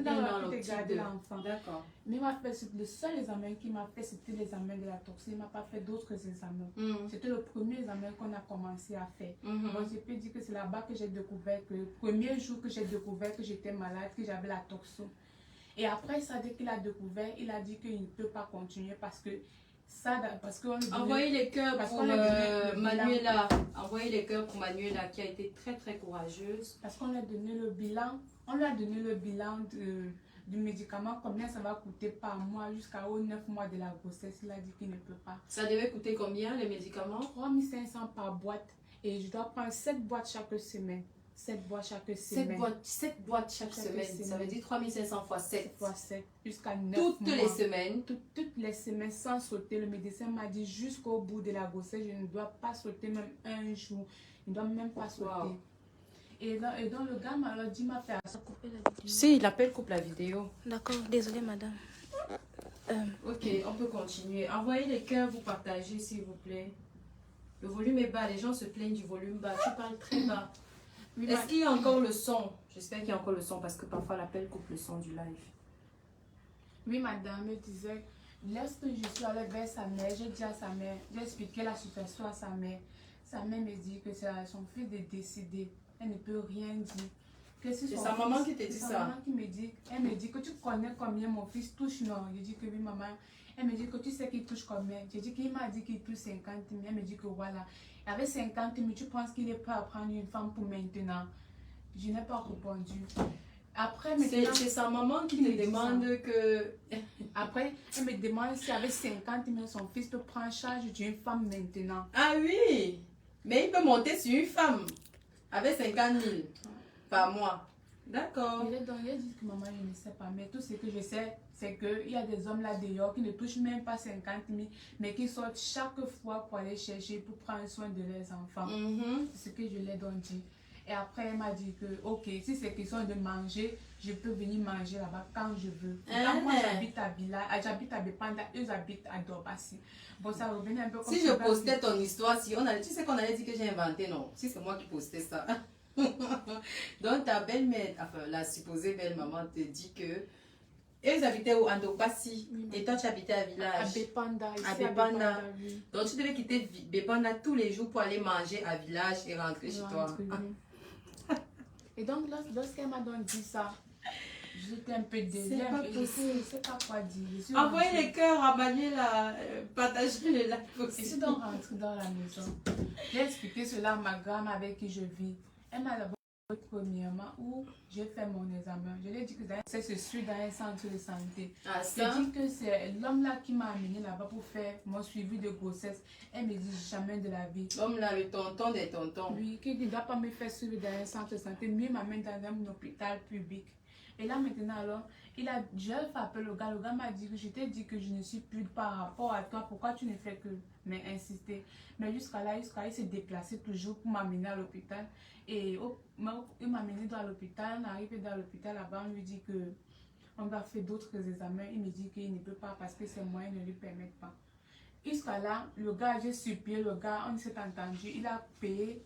d'avoir pu garder l'enfant. D'accord. Mais il m'a fait, le seul examen qu'il m'a fait, c'était l'examen de la toxine. Il m'a pas fait d'autres examens. C'était le premier examen qu'on a commencé à faire. Donc, je peux dire que c'est là-bas que j'ai découvert que le premier jour que j'ai découvert que j'étais malade, que j'avais la toxine. Et après ça, dès qu'il a découvert, il a dit qu'il ne peut pas continuer parce que envoyez les cœurs pour Manuela. Envoyez les cœurs pour Manuela qui a été très très courageuse. Parce qu'on lui a donné le bilan. On lui a donné le bilan du médicament, combien ça va coûter par mois jusqu'aux 9 mois de la grossesse. Il a dit qu'il ne peut pas. Ça devait coûter combien les médicaments? 3500 par boîte. Et je dois prendre 7 boîtes chaque semaine. 7 boîtes chaque semaine. 7 boîtes chaque semaine. Ça veut dire 3500 fois 7. Fois 7. Jusqu'à 9 Toutes mois. les semaines. Toutes les semaines sans sauter. Le médecin m'a dit jusqu'au bout de la grossesse, je ne dois pas sauter même un jour. Je ne dois même pas sauter. Wow. Et donc le gars m'a dit, m'a fait ça. Si, l'appel coupe la vidéo. D'accord, désolée madame. Ok, on peut continuer. Envoyez les cœurs, vous partagez s'il vous plaît. Le volume est bas, les gens se plaignent du volume bas. Tu parles très bas. Oui, est-ce qu'il y a encore le son? J'espère qu'il y a encore le son parce que parfois l'appel coupe le son du live. Oui, madame me disait, lorsque je suis allée vers sa mère, j'ai dit à sa mère, j'ai expliqué la situation à sa mère. Sa mère me dit que c'est son fils de décider. Elle ne peut rien dire. C'est sa maman qui te dit ça? C'est sa maman qui me dit, elle me dit que tu connais combien mon fils touche, non? Je dis que oui, maman. Elle me dit que tu sais qu'il touche combien? J'ai dit qu'il m'a dit qu'il touche 50 000. Elle me dit que voilà. Avec 50 000, tu penses qu'il est prêt à prendre une femme pour maintenant? Je n'ai pas répondu. Après, c'est sa maman qui te demande que... Après, elle me demande si avec 50 000, son fils peut prendre charge d'une femme maintenant. Ah oui! Mais il peut monter sur une femme avec 50 000 par mois. D'accord. Il a dit que maman, je ne sais pas. Mais tout ce que je sais, c'est qu'il y a des hommes là dehors qui ne touchent même pas 50 000, mais qui sortent chaque fois pour aller chercher, pour prendre soin de leurs enfants. C'est ce que je leur ai dit. Et après, elle m'a dit que, ok, si c'est question de manger, je peux venir manger là-bas quand je veux. Moi, j'habite à Villa, j'habite à Bepanda, eux habitent à Dorbassi. Bon, ça revenait un peu comme si je postais ton histoire, si on allait, tu sais qu'on allait dire que j'ai inventé, non? Si c'est moi qui postais ça. Donc, ta belle-mère, enfin, la supposée belle-maman te dit que eux habitaient au Andobassi et toi tu habitais à Village. À Bepanda, ici à Bepanda. Oui. Donc tu devais quitter Bepanda tous les jours pour aller manger à Village et rentrer chez toi. Et donc lorsqu'elle m'a donc dit ça, j'étais un peu désolée. C'est pas possible. Je ne sais pas quoi dire. Envoyez les cœurs à Manuela, partagez les lives aussi. Je suis donc rentrée dans la maison. J'ai expliqué cela à ma grand avec qui je vis. Elle m'a d'abord premièrement où j'ai fait mon examen. Je lui ai dit que je suis dans un centre de santé. Ah, ça? Je dis que c'est l'homme là qui m'a amené là-bas pour faire mon suivi de grossesse. Elle me dit jamais de la vie. L'homme là, le tonton des tontons. Oui, qui ne doit pas me faire suivre dans un centre de santé, mieux m'amène dans un hôpital public. Et là maintenant alors, je fait appel au gars. Le gars m'a dit que je t'ai dit que je ne suis plus par rapport à toi. Pourquoi tu ne fais que m'insister? Mais jusqu'à là, il s'est déplacé toujours pour m'amener à l'hôpital. Et il m'a amené dans l'hôpital. On arrive dans l'hôpital là-bas, on lui dit que on va faire d'autres examens. Il me dit qu'il ne peut pas parce que ses moyens ne lui permettent pas. Jusqu'à là, le gars, j'ai supplié le gars, on s'est entendu. Il a payé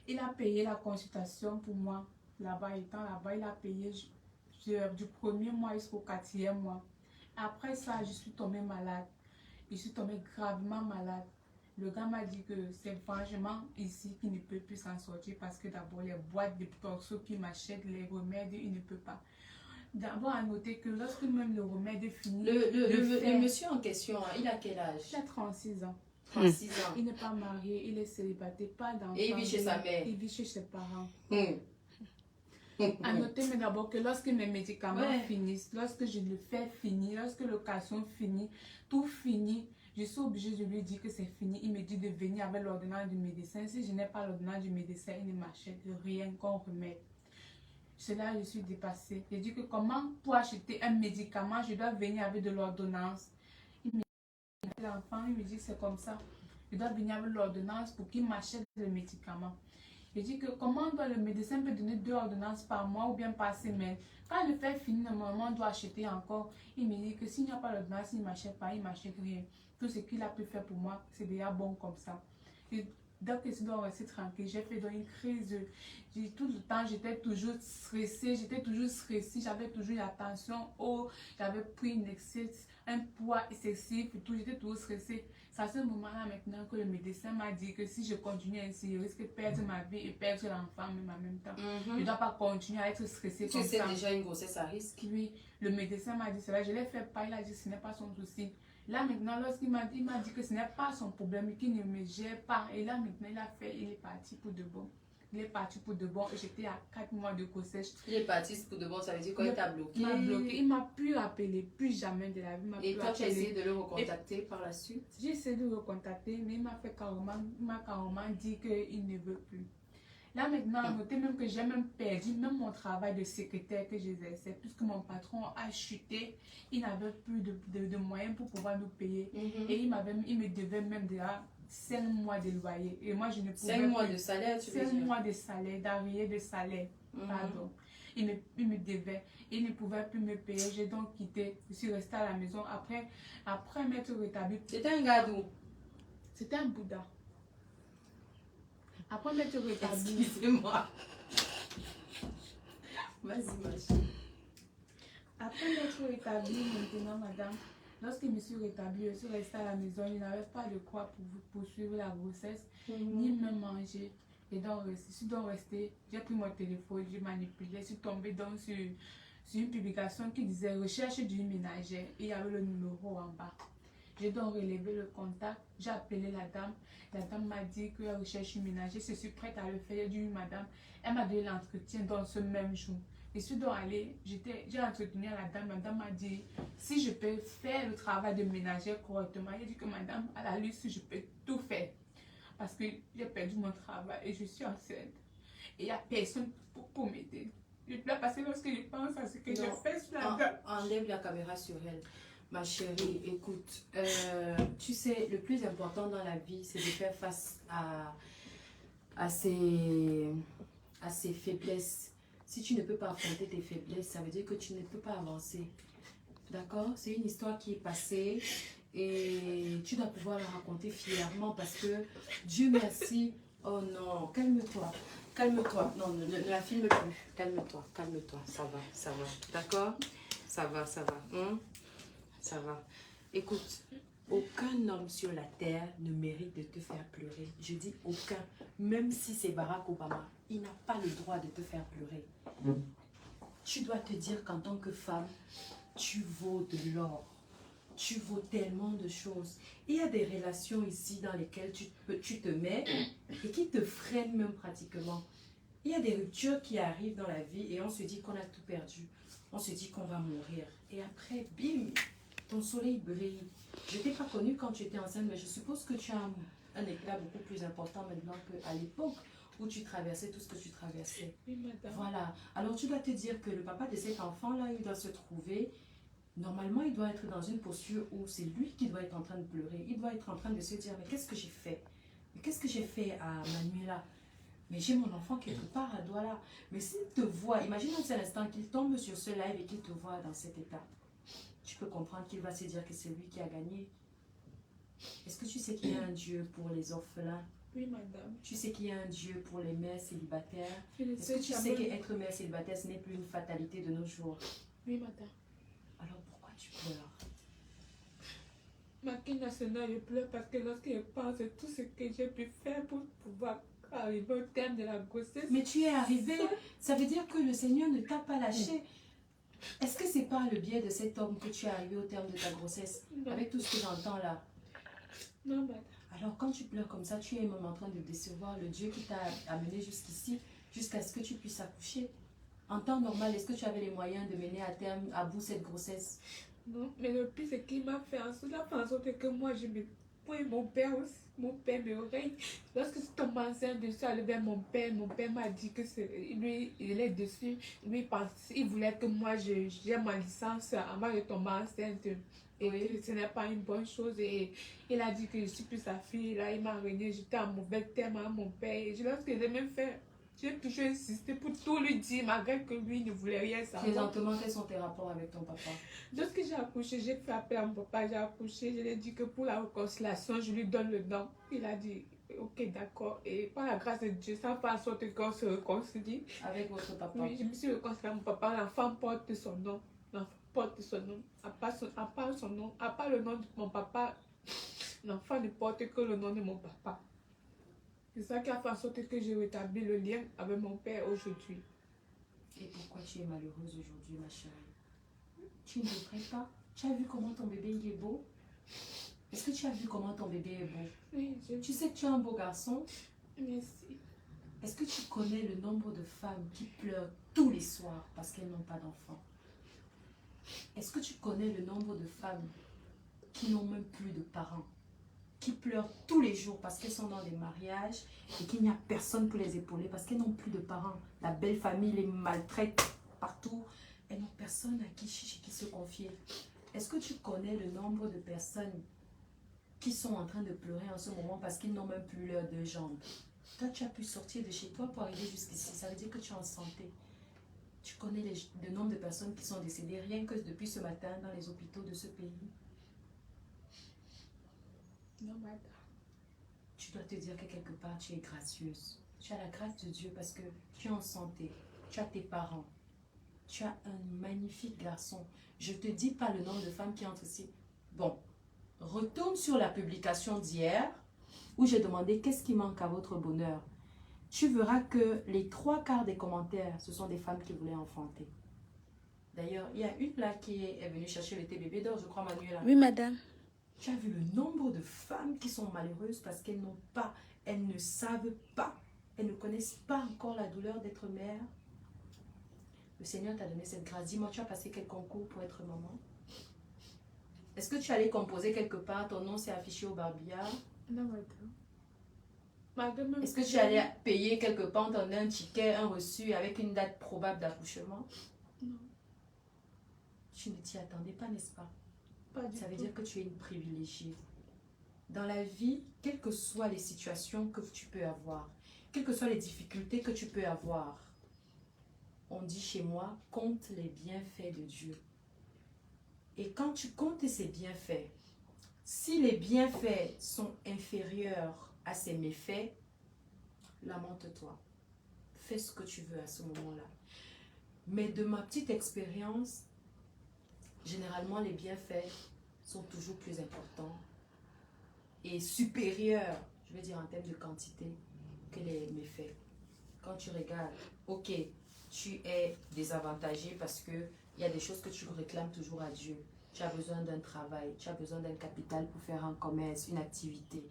il a payé la consultation pour moi, là-bas, étant là-bas, il a payé du premier mois jusqu'au 4e mois. Après ça, je suis tombée malade. Je suis tombée gravement malade. Le gars m'a dit que c'est franchement ici qu'il ne peut plus s'en sortir parce que d'abord, les boîtes de torso qu'il m'achète, les remèdes, il ne peut pas. D'abord, à noter que lorsque même le remède est fini, le monsieur en question, il a quel âge? Il a 36 ans. 36 ans. Il n'est pas marié, il est célibataire, pas d'enfant. Et il vit chez sa mère. Il vit chez ses parents. À noter mais d'abord que lorsque mes médicaments finissent, lorsque je le fais finir, lorsque l'occasion finit, tout finit, je suis obligée de lui dire que c'est fini. Il me dit de venir avec l'ordonnance du médecin. Si je n'ai pas l'ordonnance du médecin, il ne m'achète rien qu'on remette. Cela, je suis dépassée. Je dis que comment pour acheter un médicament, je dois venir avec de l'ordonnance. L'enfant, il me dit que c'est comme ça. Je dois venir avec l'ordonnance pour qu'il m'achète le médicament. Je dis que comment le médecin peut donner 2 ordonnances par mois ou bien par semaine. Quand le fait finit, normalement, on doit acheter encore. Il me dit que s'il n'y a pas l'ordonnance, il ne m'achète pas, il ne m'achète rien. Tout ce qu'il a pu faire pour moi, c'est déjà bon comme ça. Et Donc, je dois rester tranquille. J'ai fait dans une crise. Tout le temps, j'étais toujours stressée. J'avais toujours la tension haute. J'avais pris un poids excessif et tout. J'étais toujours stressée. C'est à ce moment-là maintenant que le médecin m'a dit que si je continue ainsi, je risque de perdre ma vie et perdre l'enfant même en même temps. Je ne dois pas continuer à être stressée comme ça. Tu sais déjà une grossesse à risque. Oui, le médecin m'a dit cela. Je l'ai fait pas. Il a dit que ce n'est pas son souci. Là maintenant, lorsqu'il m'a dit que ce n'est pas son problème, qu'il ne me gère pas. Et là maintenant, il est parti pour de bon. Il est parti pour de bon. J'étais à 4 mois de grossesse. Il est parti pour de bon, ça veut dire quoi? Il t'a bloqué? Il m'a bloqué. Il m'a plus rappelé, plus jamais de la vie. Et toi, tu as essayé de le recontacter par la suite? J'ai essayé de le recontacter, mais il m'a carrément dit qu'il ne veut plus. Là maintenant, notez même que j'ai même perdu même mon travail de secrétaire que j'exerçais, puisque mon patron a chuté. Il n'avait plus de moyens pour pouvoir nous payer. Et il me devait même déjà 5 mois de loyer. Et moi, je ne pouvais 5 mois de salaire, tu veux dire? 5 mois de salaire, d'arrière de salaire. Pardon. Il me devait. Il ne pouvait plus me payer. J'ai donc quitté. Je suis restée à la maison. Après m'être rétablie. C'était un gars d'où? C'était un Bouddha. Après m'être rétablie. Excusez-moi. Vas-y, ma chérie. Après m'être rétablie maintenant, madame, lorsque je me suis rétablie, je suis restée à la maison. Je n'avais pas de quoi pour poursuivre la grossesse, ni même manger. Et donc, je suis donc restée. J'ai pris mon téléphone, j'ai manipulé. Je suis tombée donc sur une publication qui disait recherche d'une ménagère. Et il y avait le numéro en bas. J'ai donc relevé le contact, j'ai appelé la dame. La dame m'a dit qu'elle recherche une ménagère. Je suis prête à le faire. J'ai dit madame. Elle m'a donné l'entretien dans ce même jour. Je suis donc allée, j'ai entretenu la dame. La dame m'a dit si je peux faire le travail de ménagère correctement. J'ai dit que madame, à la liste, je peux tout faire. Parce que j'ai perdu mon travail et je suis enceinte. Et il n'y a personne pour m'aider. Je pleure parce que lorsque je pense à ce que j'ai fait sur la dame. Enlève la caméra sur elle. Ma chérie, écoute, tu sais, le plus important dans la vie, c'est de faire face à ses faiblesses. Si tu ne peux pas affronter tes faiblesses, ça veut dire que tu ne peux pas avancer. D'accord? C'est une histoire qui est passée et tu dois pouvoir la raconter fièrement parce que, Dieu merci, oh non, calme-toi. Calme-toi, non, ne la filme plus. Calme-toi, ça va, d'accord? Ça va. Ça va. Écoute, aucun homme sur la terre ne mérite de te faire pleurer. Je dis aucun. Même si c'est Barack Obama, il n'a pas le droit de te faire pleurer. Tu dois te dire qu'en tant que femme, tu vaux de l'or. Tu vaux tellement de choses. Il y a des relations ici dans lesquelles tu te mets et qui te freinent même pratiquement. Il y a des ruptures qui arrivent dans la vie et on se dit qu'on a tout perdu. On se dit qu'on va mourir. Et après, bim! Ton soleil brille. Je ne t'ai pas connue quand tu étais enceinte, mais je suppose que tu as un éclat beaucoup plus important maintenant qu'à l'époque où tu traversais tout ce que tu traversais. Oui, madame. Voilà. Alors tu dois te dire que le papa de cet enfant-là, il doit se trouver. Normalement, il doit être dans une posture où c'est lui qui doit être en train de pleurer. Il doit être en train de se dire, mais qu'est-ce que j'ai fait? Mais qu'est-ce que j'ai fait à Manuela? Mais j'ai mon enfant quelque part à Douala. Mais s'il te voit, imagine un seul instant qu'il tombe sur ce live et qu'il te voit dans cet état. Tu peux comprendre qu'il va se dire que c'est lui qui a gagné. Est-ce que tu sais qu'il y a un Dieu pour les orphelins? Oui, madame. Tu sais qu'il y a un Dieu pour les mères célibataires? Est-ce que tu sais qu'être mère célibataire, ce n'est plus une fatalité de nos jours? Oui, madame. Alors pourquoi tu pleures? Ma King nationale, je pleure parce que lorsque je pense à tout ce que j'ai pu faire pour pouvoir arriver au terme de la grossesse. Mais tu es arrivé. Ça veut dire que le Seigneur ne t'a pas lâché. Est-ce que c'est pas le biais de cet homme que tu es arrivé au terme de ta grossesse? Non. Avec tout ce que j'entends là. Non, madame. Alors quand tu pleures comme ça, tu es même en train de décevoir le Dieu qui t'a amené jusqu'ici, jusqu'à ce que tu puisses accoucher. En temps normal, est-ce que tu avais les moyens de mener à terme, à bout cette grossesse? Non, mais le pire c'est qu'il m'a fait en sorte que moi je me... Oui, mon père me règne. Lorsque je suis tombée enceinte, je suis allée vers mon père m'a dit que lui, il est dessus. Lui, il voulait que moi, j'ai ma licence avant de tomber enceinte. Et oui, ce n'est pas une bonne chose. Et il a dit que je suis plus sa fille. Là, il m'a régné. J'étais en mauvais terme à mon père. Et lorsque j'ai même fait, j'ai toujours insisté pour tout lui dire, malgré que lui ne voulait rien savoir. Présentement, quels sont tes rapports avec ton papa? Lorsque j'ai accouché, j'ai fait appel à mon papa, j'ai accouché, je lui ai dit que pour la réconciliation, je lui donne le don. Il a dit, ok, d'accord. Et par la grâce de Dieu, ça fait en sorte qu'on se réconcilie. Avec votre papa? Oui, je me suis réconciliée avec mon papa. L'enfant porte son nom. L'enfant porte son nom. À part son nom, à part le nom de mon papa, l'enfant ne porte que le nom de mon papa. C'est ça qui a fait en sorte que j'ai rétabli le lien avec mon père aujourd'hui. Et pourquoi tu es malheureuse aujourd'hui, ma chérie? Tu ne devrais pas. Tu as vu comment ton bébé il est beau? Est-ce que tu as vu comment ton bébé est beau? Oui, Tu sais que tu es un beau garçon? Merci. Est-ce que tu connais le nombre de femmes qui pleurent tous les soirs parce qu'elles n'ont pas d'enfants? Est-ce que tu connais le nombre de femmes qui n'ont même plus de parents, qui pleurent tous les jours parce qu'elles sont dans des mariages et qu'il n'y a personne pour les épauler parce qu'elles n'ont plus de parents? La belle famille les maltraite partout. Elles n'ont personne à qui se confier. Est-ce que tu connais le nombre de personnes qui sont en train de pleurer en ce moment parce qu'ils n'ont même plus leurs deux jambes? Toi, tu as pu sortir de chez toi pour arriver jusqu'ici. Ça veut dire que tu es en santé. Tu connais le nombre de personnes qui sont décédées rien que depuis ce matin dans les hôpitaux de ce pays? Non, madame. Tu dois te dire que quelque part, tu es gracieuse. Tu as la grâce de Dieu parce que tu es en santé. Tu as tes parents. Tu as un magnifique garçon. Je ne te dis pas le nombre de femmes qui entrent ici. Bon, retourne sur la publication d'hier où j'ai demandé qu'est-ce qui manque à votre bonheur. Tu verras que les 3/4 des commentaires, ce sont des femmes qui voulaient enfanter. D'ailleurs, il y a une là qui est venue chercher le thé bébé d'or, je crois, Manuela. Oui, madame. Tu as vu le nombre de femmes qui sont malheureuses parce qu'elles n'ont pas, elles ne savent pas, elles ne connaissent pas encore la douleur d'être mère. Le Seigneur t'a donné cette grâce. Dis-moi, tu as passé quel concours pour être maman? Est-ce que tu allais composer quelque part, ton nom s'est affiché au barbillard? Non, madame. Madame, est-ce que tu allais payer quelque part, t'en as un ticket, un reçu avec une date probable d'accouchement? Non. Tu ne t'y attendais pas, n'est-ce pas? Pas du Ça veut tout. dire que tu es une privilégiée. Dans la vie, quelles que soient les situations que tu peux avoir, quelles que soient les difficultés que tu peux avoir, on dit chez moi, compte les bienfaits de Dieu. Et quand tu comptes ces bienfaits, si les bienfaits sont inférieurs à ses méfaits, lamente-toi. Fais ce que tu veux à ce moment-là. Mais de ma petite expérience, généralement les bienfaits sont toujours plus importants et supérieurs, je veux dire en termes de quantité, que les méfaits. Quand tu regardes, ok, tu es désavantagé parce qu'il y a des choses que tu réclames toujours à Dieu. Tu as besoin d'un travail, tu as besoin d'un capital pour faire un commerce, une activité.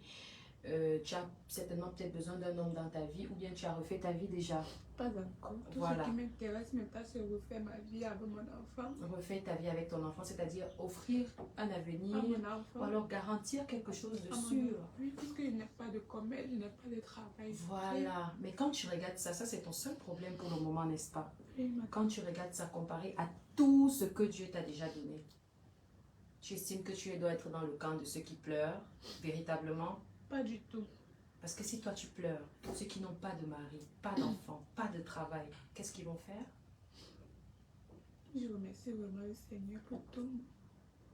Tu as certainement peut-être besoin d'un homme dans ta vie ou bien tu as refait ta vie déjà. Pas encore. Tout Voilà. ce qui m'intéresse maintenant, c'est refaire ma vie avec mon enfant. Refais ta vie avec ton enfant, c'est-à-dire offrir un avenir À mon enfant. ou alors garantir quelque chose de À mon sûr. enfant. Oui, puisque je n'ai pas de commerce, je n'ai pas de travail. Voilà. Mais quand tu regardes ça, ça c'est ton seul problème pour le moment, n'est-ce pas? Oui, madame. Quand tu regardes ça comparé à tout ce que Dieu t'a déjà donné, tu estimes que tu dois être dans le camp de ceux qui pleurent, véritablement? Pas du tout. Parce que si toi tu pleures, ceux qui n'ont pas de mari, pas d'enfant, pas de travail, qu'est-ce qu'ils vont faire? Je remercie vraiment le Seigneur pour tout.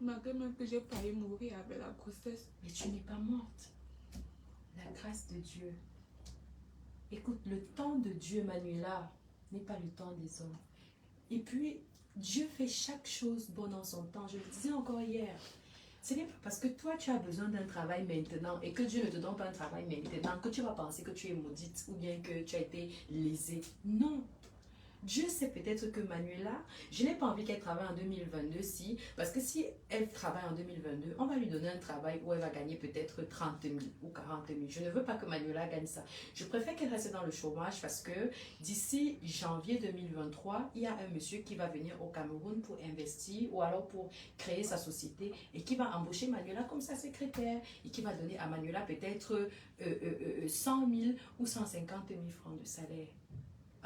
Malgré même que j'ai failli mourir avec la grossesse. Mais tu n'es pas morte. La grâce de Dieu. Écoute, le temps de Dieu, Manuela, n'est pas le temps des hommes. Et puis, Dieu fait chaque chose bonne en son temps. Je le disais encore hier. Ce n'est pas parce que toi, tu as besoin d'un travail maintenant et que Dieu ne te donne pas un travail maintenant que tu vas penser que tu es maudite ou bien que tu as été lésée. Non. Dieu sait peut-être que Manuela, je n'ai pas envie qu'elle travaille en 2022 parce que si elle travaille en 2022, on va lui donner un travail où elle va gagner peut-être 30 000 ou 40 000. Je ne veux pas que Manuela gagne ça. Je préfère qu'elle reste dans le chômage parce que d'ici janvier 2023, il y a un monsieur qui va venir au Cameroun pour investir ou alors pour créer sa société et qui va embaucher Manuela comme sa secrétaire et qui va donner à Manuela peut-être 100 000 ou 150 000 francs de salaire.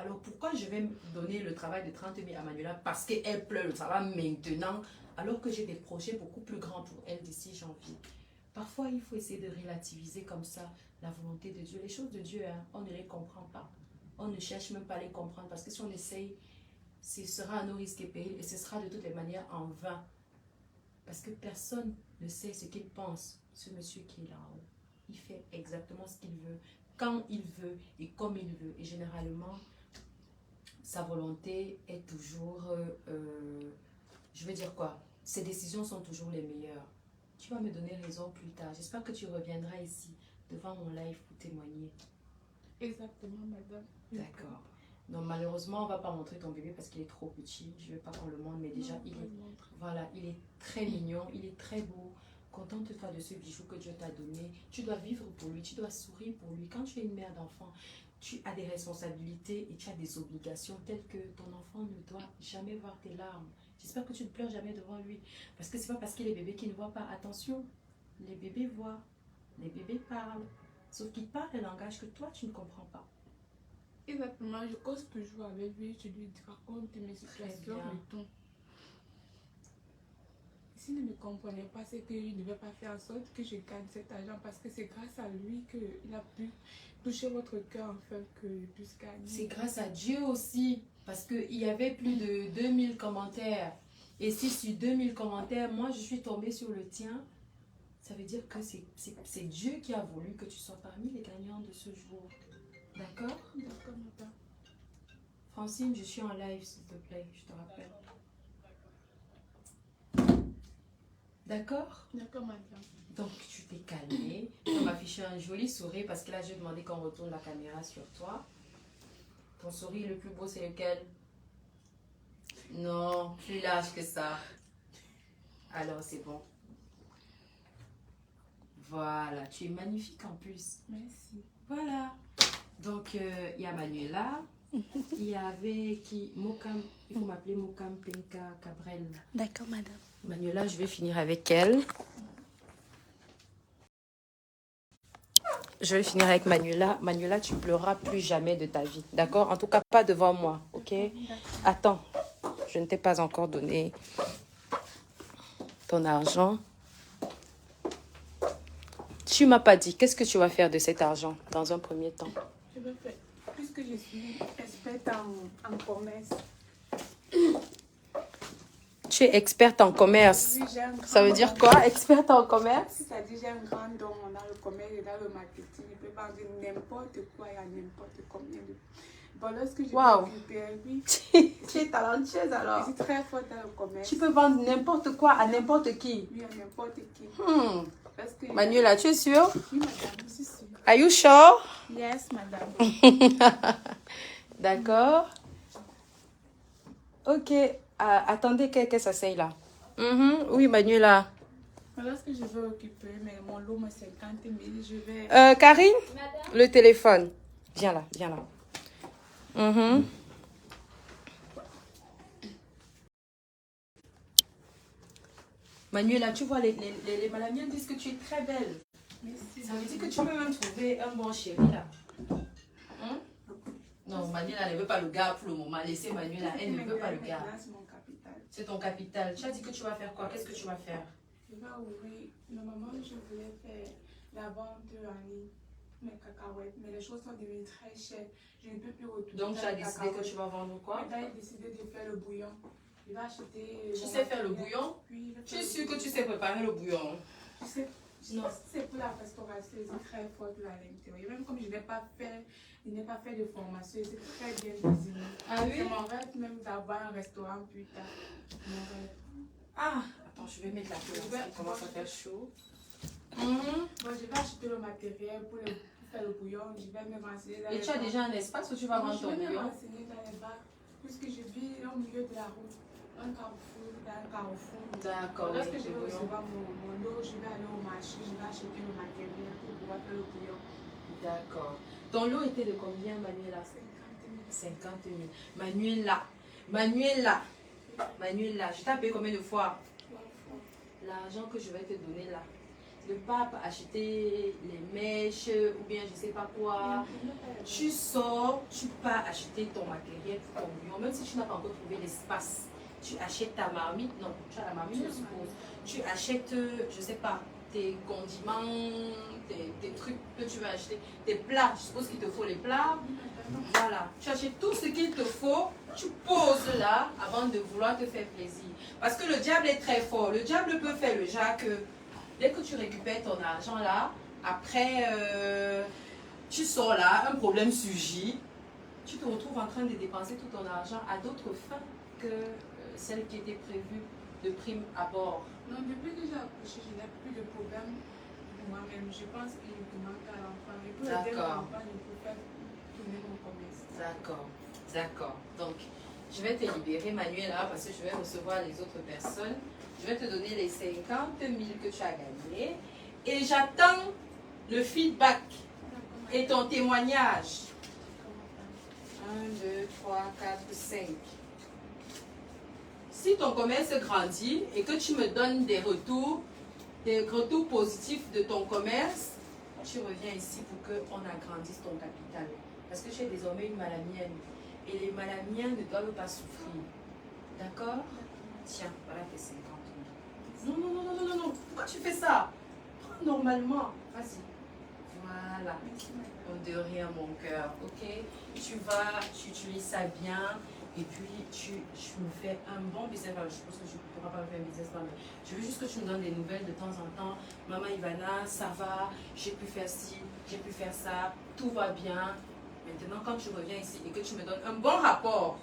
Alors pourquoi je vais donner le travail de 30 000 à Manuela parce qu'elle pleure le travail maintenant alors que j'ai des projets beaucoup plus grands pour elle d'ici janvier? Parfois, il faut essayer de relativiser comme ça la volonté de Dieu. Les choses de Dieu, hein, on ne les comprend pas. On ne cherche même pas à les comprendre parce que si on essaye, ce sera à nos risques et périls et ce sera de toutes les manières en vain. Parce que personne ne sait ce qu'il pense, ce monsieur qui est là-haut. il fait exactement ce qu'il veut, quand il veut et comme il veut. Et généralement, sa volonté est toujours, je veux dire quoi, ses décisions sont toujours les meilleures. Tu vas me donner raison plus tard. J'espère que tu reviendras ici, devant mon live pour témoigner. Exactement, madame. D'accord. Donc malheureusement, on ne va pas montrer ton bébé parce qu'il est trop petit. Je ne veux pas qu'on le montre, mais déjà, voilà, il est très mignon, il est très beau. Contente-toi de ce bijou que Dieu t'a donné. Tu dois vivre pour lui, tu dois sourire pour lui. Quand tu es une mère d'enfant, tu as des responsabilités et tu as des obligations telles que ton enfant ne doit jamais voir tes larmes. J'espère que tu ne pleures jamais devant lui. Parce que ce n'est pas parce qu'il est bébé qu'il ne voit pas. Attention, les bébés voient, les bébés parlent. Sauf qu'ils parlent un langage que toi, tu ne comprends pas. Exactement, je cause toujours avec lui, je lui raconte mes situations et tout. S'il ne me comprenait pas, c'est qu'il ne devait pas faire en sorte que je gagne cet argent parce que c'est grâce à lui qu'il a pu toucher votre cœur en fait que je puisse gagner. C'est grâce à Dieu aussi parce qu'il y avait plus de 2000 commentaires. Et si sur 2000 commentaires, moi je suis tombée sur le tien, ça veut dire que c'est Dieu qui a voulu que tu sois parmi les gagnants de ce jour. D'accord? D'accord, madame. Francine, je suis en live, s'il te plaît, je te rappelle. D'accord? D'accord, madame. Donc, tu t'es calmée. Tu vas m'afficher un joli sourire parce que là, je vais demander qu'on retourne la caméra sur toi. Ton sourire le plus beau, c'est lequel? Non, plus large que ça. Alors, c'est bon. Voilà, tu es magnifique en plus. Merci. Voilà. Donc, il y a Manuela. Il y avait qui? Mokam. Il faut m'appeler Mokam Penka Cabrel. D'accord, madame. Manuela, je vais finir avec elle. Je vais finir avec Manuela. Manuela, tu pleureras plus jamais de ta vie. D'accord? En tout cas, pas devant moi. Ok? Attends. Je ne t'ai pas encore donné ton argent. Tu m'as pas dit. Qu'est-ce que tu vas faire de cet argent dans un premier temps? Je veux faire. Puisque je suis experte en commerce. Tu es experte en commerce. Oui, ça veut dire quoi, experte en commerce? C'est-à-dire, j'ai un grand don dans le commerce et dans le marketing. Je peux vendre n'importe quoi et à n'importe combien de... Bon, lorsque je récupère, oui. Tu es talentueuse alors. Je suis très forte dans le commerce. Tu peux vendre n'importe quoi à n'importe qui. Oui, à n'importe qui. Parce que... Manuela, tu es sûre? Oui, madame, je suis sûre. Are you sure? Yes, madame. D'accord. Ok. Attendez qu'elle s'asseye là. Oui, Manuela. Lorsque je veux occuper mon lot, mes 50 000, je vais... Karine, madame? Le téléphone. Viens là, viens là. Manuela, tu vois, les malamiens disent que tu es très belle. Merci. Ça veut dire que tu peux même trouver un bon chéri là. Non, Manuela ne veut pas le gars pour le moment. Laissez Manuela, elle ne veut pas le gars. C'est mon capital. C'est ton capital. Tu as dit que tu vas faire quoi? Qu'est-ce que tu vas faire? Je vais ouvrir. Normalement, je voulais faire la vente en ligne, mes cacahuètes, mais les choses sont devenues très chères. Je ne peux plus retourner. Donc, tu as décidé que tu vas vendre quoi? J'ai décidé de faire le bouillon. Je vais acheter... Tu sais faire le bouillon? Oui. Je suis sûre que tu sais préparer le bouillon. Tu sais, non, c'est pour la restauration, c'est très fort là à l'intérieur. Même comme je n'ai pas fait de formation, c'est très bien cuisiné. Ah oui? C'est mon rêve même d'avoir un restaurant plus tard. Mon rêve. Ah, attends, je vais mettre la clé. Il commence à faire chaud. Bon, je vais acheter le matériel pour faire le bouillon. Je vais me renseigner dans Et tu as déjà un espace où tu vas vendre ton bouillon? Je vais me renseigner dans les bacs, puisque je vis au milieu de la route. Un carrefour. D'accord. Lorsque je vais recevoir mon lot, je vais aller au marché, je vais acheter le matériel pour pouvoir faire le bouillon. D'accord. Ton lot était de combien, Manuela? 50 000. Manuela, je t'ai appelé combien de fois? L'argent que je vais te donner là. Le pape a acheté les mèches ou bien je sais pas quoi. Tu sors, tu pars acheter ton matériel pour ton bouillon, même si tu n'as pas encore trouvé l'espace. Tu achètes ta marmite, non, tu as la marmite, je suppose. Tu achètes, je sais pas, tes condiments, tes trucs que tu vas acheter, tes plats, je suppose qu'il te faut les plats. Voilà, tu achètes tout ce qu'il te faut, tu poses là avant de vouloir te faire plaisir. Parce que le diable est très fort. Le diable peut faire le genre que dès que tu récupères ton argent là, Après, tu sors là, un problème surgit. Tu te retrouves en train de dépenser tout ton argent à d'autres fins que celles qui étaient prévues de prime abord. Non, depuis que j'ai accouché, je n'ai plus de problème pour moi-même. Je pense qu'il me manque à l'enfant. Et pour aider l'enfant, je peux faire tourner mon commerce. D'accord, d'accord. Donc, je vais te libérer, Manuela, parce que je vais recevoir les autres personnes. Je vais te donner les 50 000 que tu as gagnés. Et j'attends le feedback et ton témoignage. 1, 2, 3, 4, 5. Si ton commerce grandit et que tu me donnes des retours positifs de ton commerce, tu reviens ici pour qu'on agrandisse ton capital. Parce que tu es désormais une malamienne. Et les malamiens ne doivent pas souffrir. D'accord? Tiens, voilà tes 50 000. Non, non, non, non, non, non. Pourquoi tu fais ça? Prends normalement. Vas-y. Voilà. De rien, mon cœur. Ok? Tu vas, tu utilises ça bien. Et puis, tu me fais un bon business. Alors, je pense que je ne pourras pas me faire un business plan, mais je veux juste que tu me donnes des nouvelles de temps en temps. Maman Ivana, ça va, j'ai pu faire ci, j'ai pu faire ça, tout va bien. Maintenant, quand tu reviens ici et que tu me donnes un bon rapport,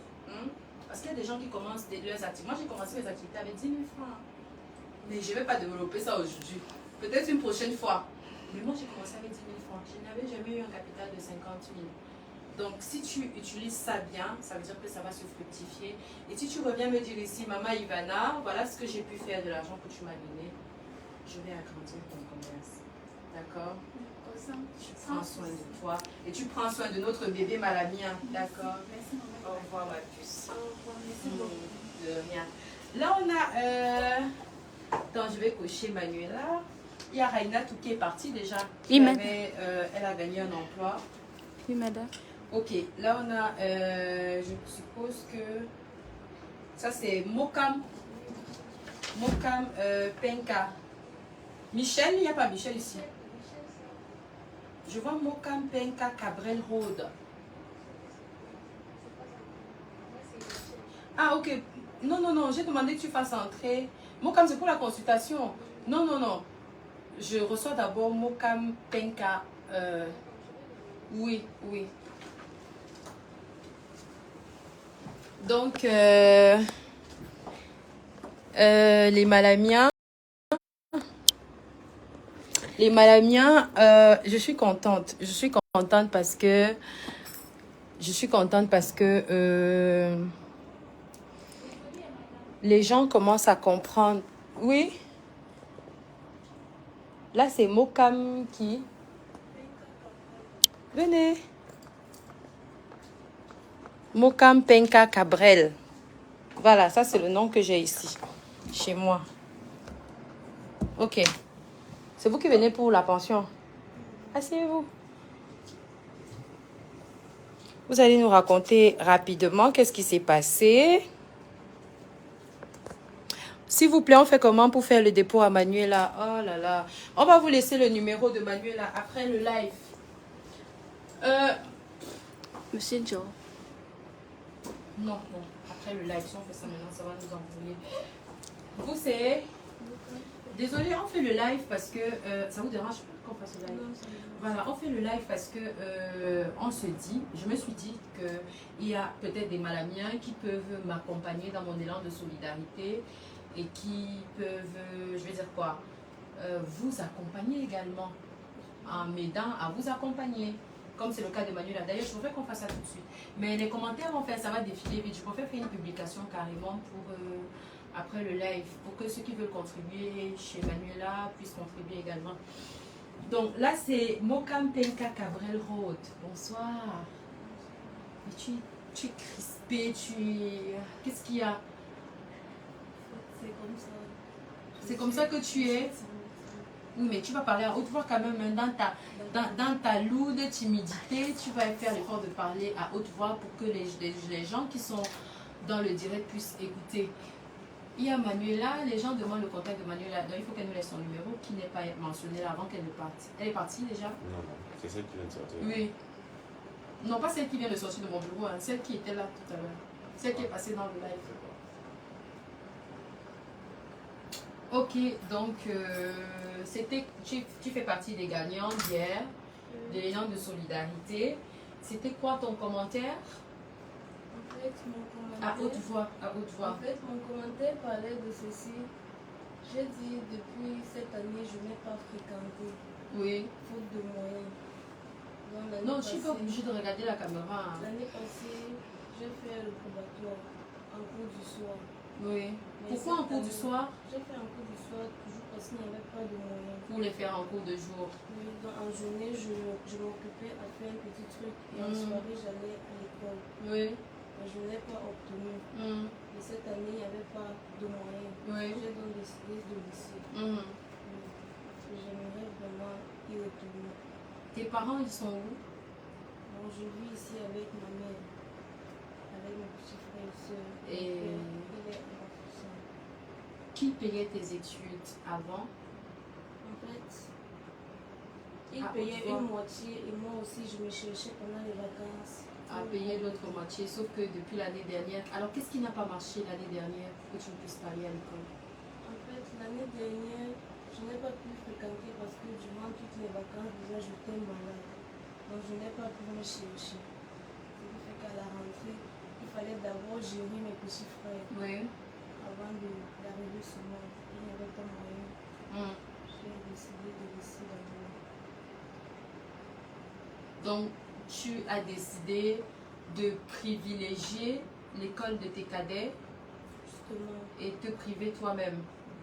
parce qu'il y a des gens qui commencent leurs activités. Moi, j'ai commencé mes activités avec 10 000 francs. Mais je ne vais pas développer ça aujourd'hui. Peut-être une prochaine fois. Mais moi, j'ai commencé avec 10 000 francs. Je n'avais jamais eu un capital de 50 000. Donc, si tu utilises ça bien, ça veut dire que ça va se fructifier. Et si tu reviens me dire ici, Maman Ivana, voilà ce que j'ai pu faire de l'argent que tu m'as donné, je vais agrandir ton commerce. D'accord? Tu prends soin de toi et tu prends soin de notre bébé Malamien. D'accord? Au revoir, ma puce. Au revoir, merci beaucoup. De rien. Là, on a... Attends, je vais cocher Manuela. Il y a Raina tout qui est partie déjà. Oui, elle a gagné un emploi. Oui, madame. Ok, là on a, je suppose que ça c'est Mokam Penka. Michel, il n'y a pas Michel ici. Je vois Mokam Penka Cabrel Road. Ah ok, non, non, non, j'ai demandé que tu fasses entrer. Mokam c'est pour la consultation. Non, non, non. Je reçois d'abord Mokam Penka. Oui, oui. Donc, les malamiens, je suis contente. Je suis contente parce que, les gens commencent à comprendre. Oui. Là, c'est Mokam qui. Venez. Mokam Penka Cabrel. Voilà, ça c'est le nom que j'ai ici, chez moi. Ok. C'est vous qui venez pour la pension. Asseyez-vous. Vous allez nous raconter rapidement qu'est-ce qui s'est passé. S'il vous plaît, on fait comment pour faire le dépôt à Manuela? Oh là là. On va vous laisser le numéro de Manuela après le live. Monsieur Joe. Non, non. Après le live, si on fait ça maintenant, ça va nous embrouiller. Vous, c'est... Désolée, on fait le live parce que... ça vous dérange pas qu'on fasse le live? Voilà, on fait le live parce que on se dit, je me suis dit qu'il y a peut-être des malamiens qui peuvent m'accompagner dans mon élan de solidarité et qui peuvent, je vais dire quoi, vous accompagner également en m'aidant à vous accompagner. Comme c'est le cas de Manuela. D'ailleurs, je voudrais qu'on fasse ça tout de suite. Mais les commentaires vont faire, ça va défiler vite. Je préfère faire une publication carrément pour après le live, pour que ceux qui veulent contribuer chez Manuela puissent contribuer également. Donc là, c'est Mokam Penka Cabrel Road. Bonsoir. Mais tu es crispé, Qu'est-ce qu'il y a? C'est comme ça. C'est comme ça que tu es? Oui, mais tu vas parler à haute voix quand même. Dans ta lourde timidité, tu vas faire l'effort de parler à haute voix pour que les gens qui sont dans le direct puissent écouter. Il y a Manuela, les gens demandent le contact de Manuela. Donc il faut qu'elle nous laisse son numéro qui n'est pas mentionné là avant qu'elle ne parte. Elle est partie déjà? Non, non, c'est celle qui vient de sortir. Oui. Non, pas celle qui vient de sortir de mon bureau, hein. Celle qui était là tout à l'heure. Celle qui est passée dans le live. Ok, donc tu fais partie des gagnants d'hier, des l'élan de solidarité. C'était quoi ton commentaire? En fait, mon À commentaire... haute voix, à haute voix. En fait, mon commentaire parlait de ceci. J'ai dit depuis cette année, je n'ai pas fréquenté, Oui. faute de moyens. Donc, l'année Non, tu n'es pas passée- obligé de regarder la caméra. Hein. L'année passée, j'ai fait le probatoire en cours du soir. Oui. Mais Pourquoi en cette cours du année, soir? J'ai fait un cours du soir toujours parce qu'il n'y avait pas de moyens. Pour les faire en cours de jour. Oui, donc en journée, je m'occupais à faire un petit truc et en soirée, j'allais à l'école. Oui. Mais je n'ai pas obtenu. Et cette année, il n'y avait pas de moyens. Oui. J'ai donc décidé de laisser. Oui. Parce que j'aimerais vraiment y retourner. Tes parents, ils sont où? Donc, je vis ici avec ma mère, avec mes petits frères et soeurs. Et- Mon père, il est à la Foussant. Qui payait tes études avant? En fait, il Ah, payait tu vois. une moitié et moi aussi, je me cherchais pendant les vacances. À payer l'autre moitié, sauf que depuis l'année dernière. Alors, qu'est-ce qui n'a pas marché l'année dernière pour que tu ne puisses pas aller à l'école? En fait, l'année dernière, je n'ai pas pu fréquenter parce que durant toutes les vacances, déjà, j'étais malade. Donc, je n'ai pas pu me chercher. Ce qui fait qu'à la rentrée, il fallait d'abord gérer mes petits frères Oui. avant d'arriver sur moi. Il n'y avait pas moyen. J'ai décidé de laisser d'abord. Donc, tu as décidé de privilégier l'école de tes cadets Justement, et te priver toi-même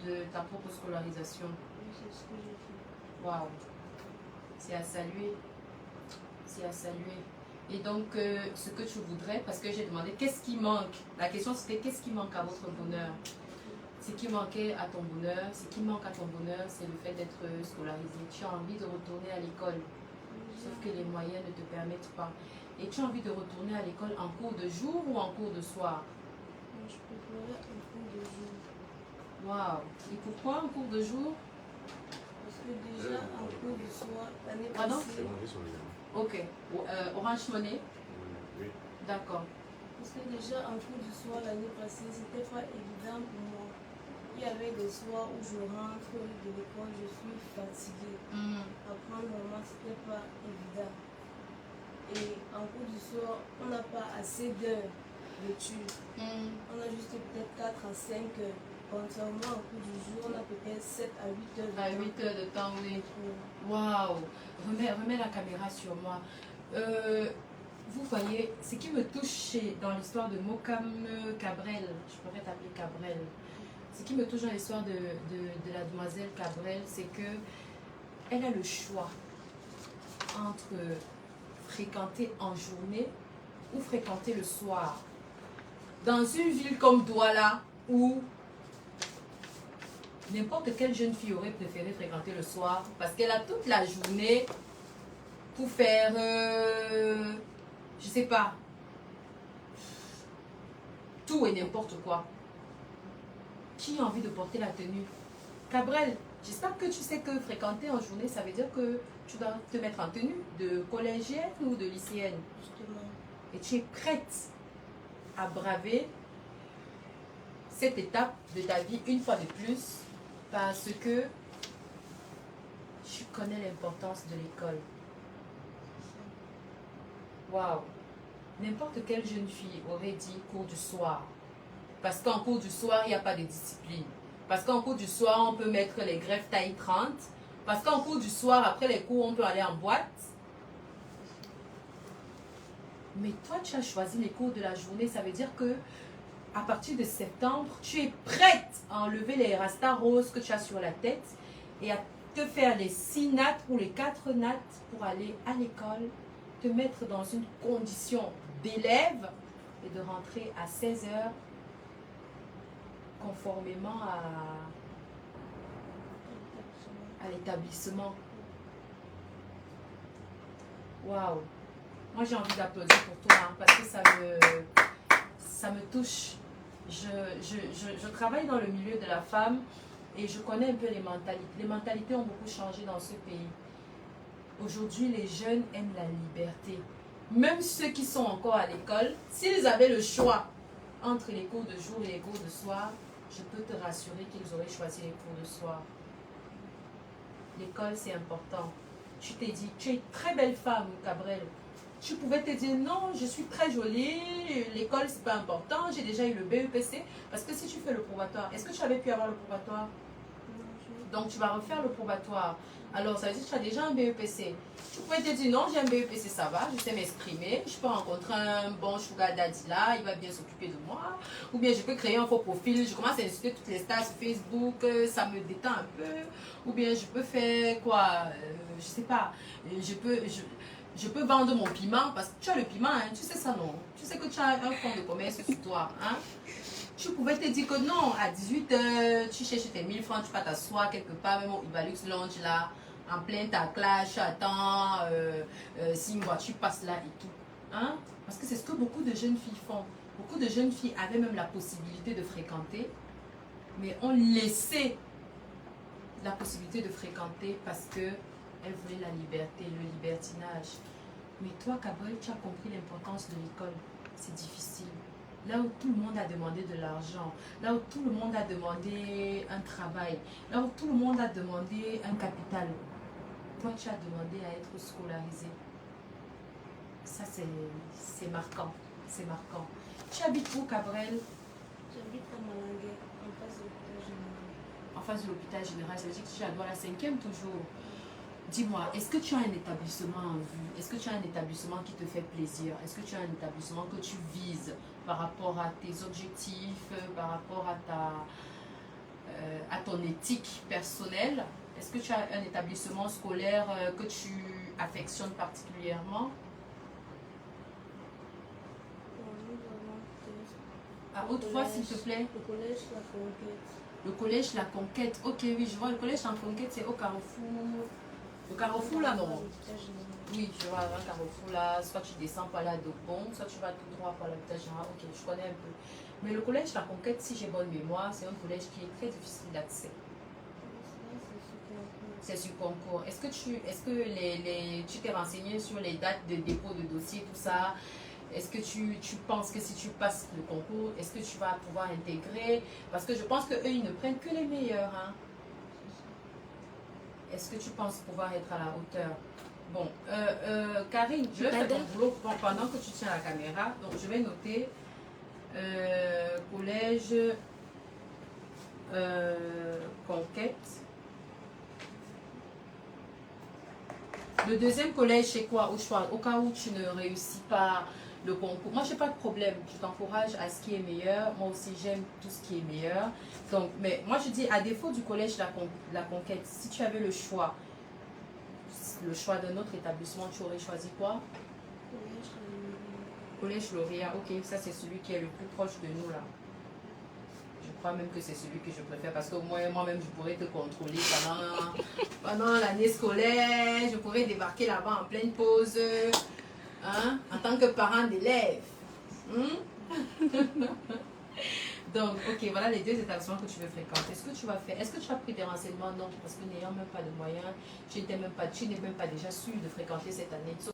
de ta propre scolarisation. oui, c'est ce que j'ai fait. Waouh! C'est à saluer. C'est à saluer. Et donc, ce que tu voudrais, parce que j'ai demandé qu'est-ce qui manque. La question c'était qu'est-ce qui manque à votre bonheur? Ce qui manquait à ton bonheur, ce qui manque à ton bonheur, c'est le fait d'être scolarisé. Tu as envie de retourner à l'école, sauf que les moyens ne te permettent pas. Et tu as envie de retourner à l'école en cours de jour ou en cours de soir? Donc, je préférais un cours de jour. Waouh! Et pourquoi en cours de jour? Parce que déjà, en cours du soir, l'année Pardon? passée, C'est bon, ils sont bien. Ok. Orange Money? Oui. D'accord. parce que déjà en cours du soir l'année passée, c'était pas évident pour moi. Il y avait des soirs où je rentre de l'école, je suis fatiguée. Apprendre vraiment, c'était pas évident. Et en cours du soir, on n'a pas assez d'heures d'études. On a juste peut-être 4 à 5 heures. Contrairement au cours du jour, on a peut-être 7 à 8 heures de À temps. 8 heures de temps, oui. Oui. Waouh! Remets la caméra sur moi. Vous voyez, ce qui me touche dans l'histoire de Mokam Cabrel, je pourrais t'appeler Cabrel, ce qui me touche dans l'histoire de la demoiselle Cabrel, c'est que elle a le choix entre fréquenter en journée ou fréquenter le soir. Dans une ville comme Douala, où n'importe quelle jeune fille aurait préféré fréquenter le soir, parce qu'elle a toute la journée pour faire, je sais pas, tout et n'importe quoi. Qui a envie de porter la tenue? Cabrel, j'espère que tu sais que fréquenter en journée, ça veut dire que tu dois te mettre en tenue de collégienne ou de lycéenne. Justement. Et tu es prête à braver cette étape de ta vie une fois de plus parce que tu connais l'importance de l'école. Waouh! N'importe quelle jeune fille aurait dit cours du soir. Parce qu'en cours du soir, il n'y a pas de discipline. Parce qu'en cours du soir, on peut mettre les greffes taille 30. Parce qu'en cours du soir, après les cours, on peut aller en boîte. Mais toi, tu as choisi les cours de la journée. Ça veut dire que à partir de septembre, tu es prête à enlever les rastas roses que tu as sur la tête et à te faire les 6 nattes ou les 4 nattes pour aller à l'école, te mettre dans une condition d'élève et de rentrer à 16 heures conformément à l'établissement. Waouh! Moi, j'ai envie d'applaudir pour toi hein, parce que ça me touche. Je travaille dans le milieu de la femme et je connais un peu les mentalités. Les mentalités ont beaucoup changé dans ce pays. Aujourd'hui, les jeunes aiment la liberté. Même ceux qui sont encore à l'école, s'ils avaient le choix entre les cours de jour et les cours de soir, je peux te rassurer qu'ils auraient choisi les cours de soir. L'école, c'est important. Tu t'es dit, tu es une très belle femme, Cabrel. Tu pouvais te dire, non, je suis très jolie, l'école, c'est pas important, j'ai déjà eu le BEPC. Parce que si tu fais le probatoire, est-ce que tu avais pu avoir le probatoire? Donc, tu vas refaire le probatoire. Alors, ça veut dire que tu as déjà un BEPC. Tu pouvais te dire, non, j'ai un BEPC, ça va, je sais m'exprimer. Je peux rencontrer un bon sugar daddy là, il va bien s'occuper de moi. Ou bien, je peux créer un faux profil, je commence à insulter toutes les stars sur Facebook, ça me détend un peu. Ou bien, je peux faire quoi, je sais pas, je peux vendre mon piment, parce que tu as le piment, hein, tu sais ça, non? Tu sais que tu as un fonds de commerce sur toi, hein? Tu pouvais te dire que non, à 18h, tu cherches tes 1000 francs, tu vas t'asseoir quelque part, même au Ibalux Lounge là, en plein taclage, tu attends si une voiture passe là et tout. Hein? Parce que c'est ce que beaucoup de jeunes filles font. Beaucoup de jeunes filles avaient même la possibilité de fréquenter, mais ont laissé la possibilité de fréquenter parce qu'elles voulaient la liberté, le libertinage. Mais toi, Cabrel, tu as compris l'importance de l'école. C'est difficile. Là où tout le monde a demandé de l'argent, là où tout le monde a demandé un travail, là où tout le monde a demandé un capital, toi tu as demandé à être scolarisé. Ça c'est marquant, c'est marquant. Tu habites où, Cabrel? J'habite à Malangué, en face de l'hôpital général. En face de l'hôpital général, ça veut dire que tu dois la 5e toujours. Dis-moi, est-ce que tu as un établissement en vue? Est-ce que tu as un établissement qui te fait plaisir? Est-ce que tu as un établissement que tu vises par rapport à tes objectifs, par rapport à ton éthique personnelle? Est-ce que tu as un établissement scolaire que tu affectionnes particulièrement? À haute voix, s'il te plaît. Le collège La Conquête. Le collège La Conquête. Ok, oui, je vois. Le collège La Conquête, c'est au Carrefour. Le Carrefour, là, non? Oui, tu vois, un Carrefour, là. Soit tu descends par là de Bon, soit tu vas tout droit par l'hôpital général. Ok, je connais un peu. Mais le collège La Conquête, si j'ai bonne mémoire, c'est un collège qui est très difficile d'accès. C'est sur concours. Est-ce que tu t'es renseigné sur les dates de dépôt de dossier, tout ça? Est-ce que tu penses que si tu passes le concours, est-ce que tu vas pouvoir intégrer? Parce que je pense qu'eux, ils ne prennent que les meilleurs. Hein? Est-ce que tu penses pouvoir être à la hauteur? Bon, Karine, je vais faire ton boulot pendant que tu tiens la caméra. Donc, je vais noter collège Conquête. Le deuxième collège, c'est quoi? Au cas où tu ne réussis pas le concours. Moi, je n'ai pas de problème. Je t'encourage à ce qui est meilleur. Moi aussi, j'aime tout ce qui est meilleur. Donc, mais moi, je dis, à défaut du collège La Conquête, si tu avais le choix d'un autre établissement, tu aurais choisi quoi? Collège Lauréat. Ok, ça, c'est celui qui est le plus proche de nous, là. Je crois même que c'est celui que je préfère parce que moi-même, je pourrais te contrôler pendant l'année scolaire. Je pourrais débarquer là-bas en pleine pause. Hein, en tant que parent d'élève. Donc, ok, voilà les deux établissements que tu veux fréquenter. Est-ce que tu vas faire? Est-ce que tu as pris des renseignements? Non, parce que n'ayant même pas de moyens, tu n'es même pas déjà sûr de fréquenter cette année. Ce